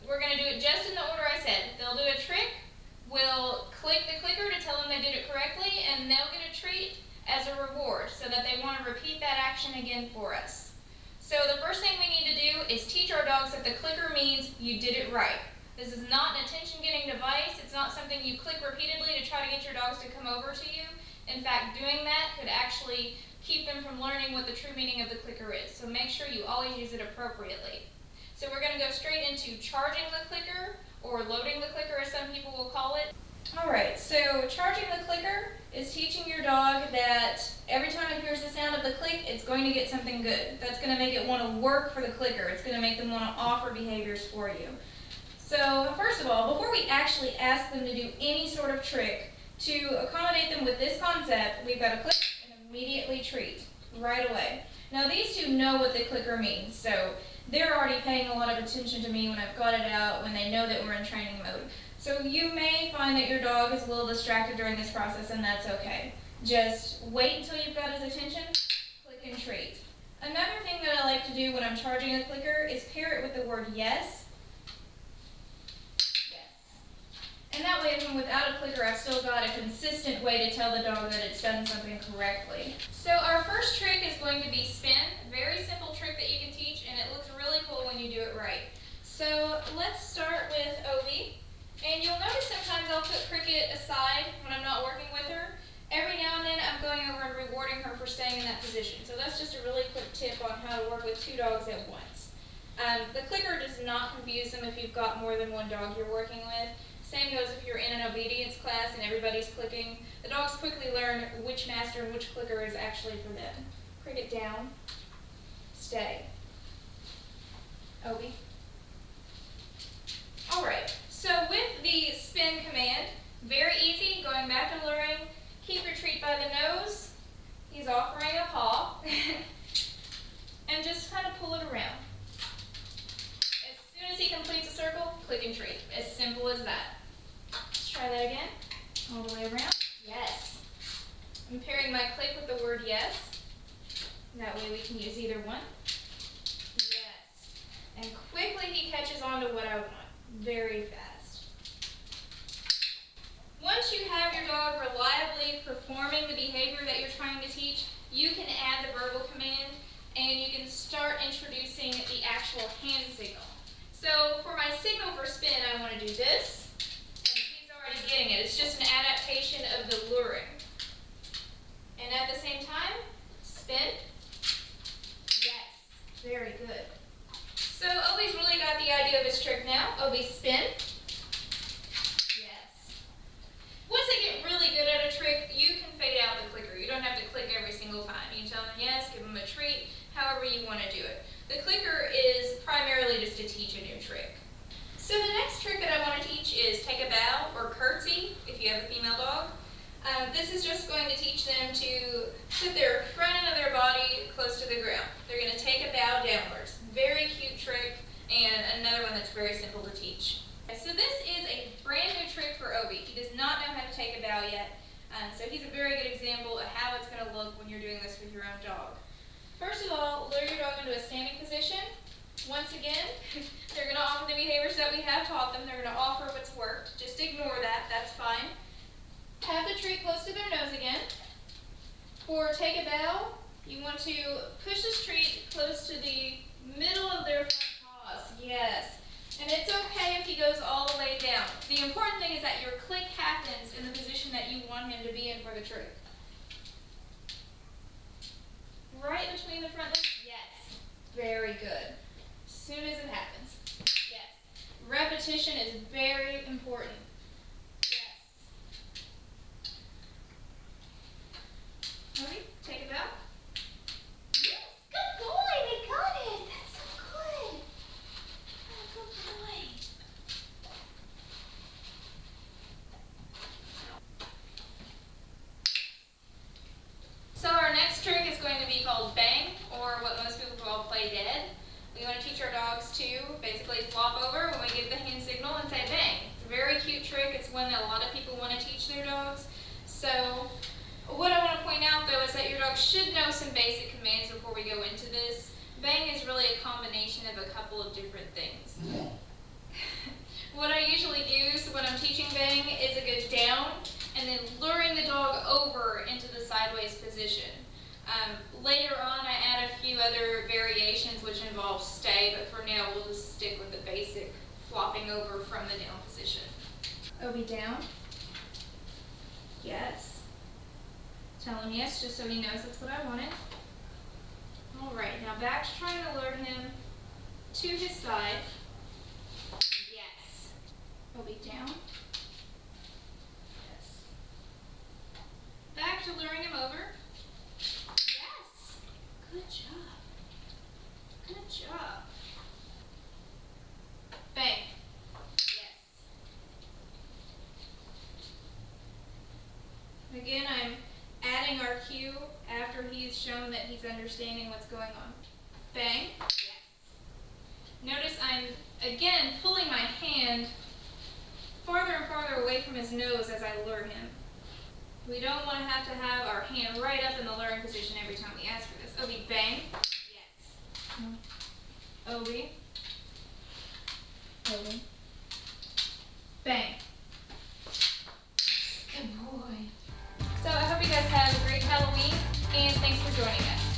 We're going to do it just in the order I said. They'll do a trick, we'll click the clicker to tell them they did it correctly, and they'll get a treat as a reward so that they want to repeat that action again for us. So the first thing we need to do is teach our dogs that the clicker means you did it right. This is not an attention-getting device. It's not something you click repeatedly to try to get your dogs to come over to you. In fact, doing that could actually keep them from learning what the true meaning of the clicker is. So make sure you always use it appropriately. So we're going to go straight into charging the clicker, or loading the clicker as some people will call it. Alright, so charging the clicker is teaching your dog that every time it hears the sound of the click, it's going to get something good. That's going to make it want to work for the clicker. It's going to make them want to offer behaviors for you. So first of all, before we actually ask them to do any sort of trick, to accommodate them with this concept, we've got to click and immediately treat right away. Now these two know what the clicker means, so they're already paying a lot of attention to me when I've got it out, when they know that we're in training mode. So you may find that your dog is a little distracted during this process, and that's okay. Just wait until you've got his attention, click and treat. Another thing that I like to do when I'm charging a clicker is pair it with the word yes. And that way, even without a clicker, I've still got a consistent way to tell the dog that it's done something correctly. So our first trick is going to be spin. A very simple trick that you can teach, and it looks really cool when you do it right. So let's start with Obi. And you'll notice sometimes I'll put Cricket aside when I'm not working with her. Every now and then I'm going over and rewarding her for staying in that position. So that's just a really quick tip on how to work with two dogs at once. The clicker does not confuse them if you've got more than one dog you're working with. Same goes if you're in an obedience class and everybody's clicking. The dogs quickly learn which master and which clicker is actually for them. Cricket down, stay. Obi. Alright, so with the spin command, very easy, going back to luring, keep your treat by the nose, he's offering a paw, and just kind of pull it around. As soon as he completes a circle, click and treat. As simple as that. Let's try that again. All the way around. Yes. I'm pairing my click with the word yes. That way we can use either one. Yes. And quickly he catches on to what I want. Very fast. Once you have your dog reliably performing the behavior that you're trying to teach, you can add the verbal command and you can start introducing the actual hand signal. So for my signal for spin, I want to do this, and he's already getting it. It's just an adaptation of the luring. And at the same time, spin. Yes, very good. So Obi's really got the idea of his trick now. Obi, spin. Yes. Once they get really good at a trick, you can fade out the clicker. You don't have to click every single time. You can tell them yes, give them a treat, however you want to do it. The clicker is primarily just to teach a new trick. So the next trick that I want to teach is take a bow or curtsy if you have a female dog. This is just going to teach them to put their front end of their body close to the ground. They're going to take a bow downwards. Very cute trick, and another one that's very simple to teach. So this is a brand new trick for Obi. He does not know how to take a bow yet, so he's a very good example of how it's going to look when you're doing this with your own dog. First of all, lure your dog into a standing position. Once again, they're going to offer the behaviors that we have taught them. They're going to offer what's worked. Just ignore that. That's fine. Have the treat close to their nose again. For take a bow, you want to push this treat close to the middle of their front paws. Yes. And it's okay if he goes all the way down. The important thing is that your click happens in the position that you want him to be in for the trick. Right between the front legs? Yes. Very good. As soon as it happens. Yes. Repetition is very important. Yes. Obi, take it out. Yes. Good boy. They got it. That's so good. Oh, good boy. So our next trick is going to be called bang, or what most people call play dead. We want to teach our dogs to basically flop over when we give the hand signal and say bang. It's a very cute trick. It's one that a lot of people want to teach their dogs. So what I want to point out though is that your dog should know some basic commands before we go into this. Bang is really a combination of a couple of different things. What I usually use when I'm teaching bang is a good down and then luring the dog over into the sideways position. Later on I add a few other variations which involve stay, but for now we'll just stick with the basic flopping over from the down position. Obi down. Yes. Tell him yes just so he knows that's what I wanted. Alright, now back to trying to lure him to his side. Yes. Obi down. Yes. Back to luring him over. Yes. Good job. Good job. Bang. Yes. Again, I'm adding our cue after he's shown that he's understanding what's going on. Bang. Yes. Notice I'm, again, pulling my hand farther and farther away from his nose as I lure him. We don't want to have our hand right up in the luring position every time we ask for this. Obi, bang. Yes. Obi. Obi. Bang. Good boy. So I hope you guys have a great Halloween, and thanks for joining us.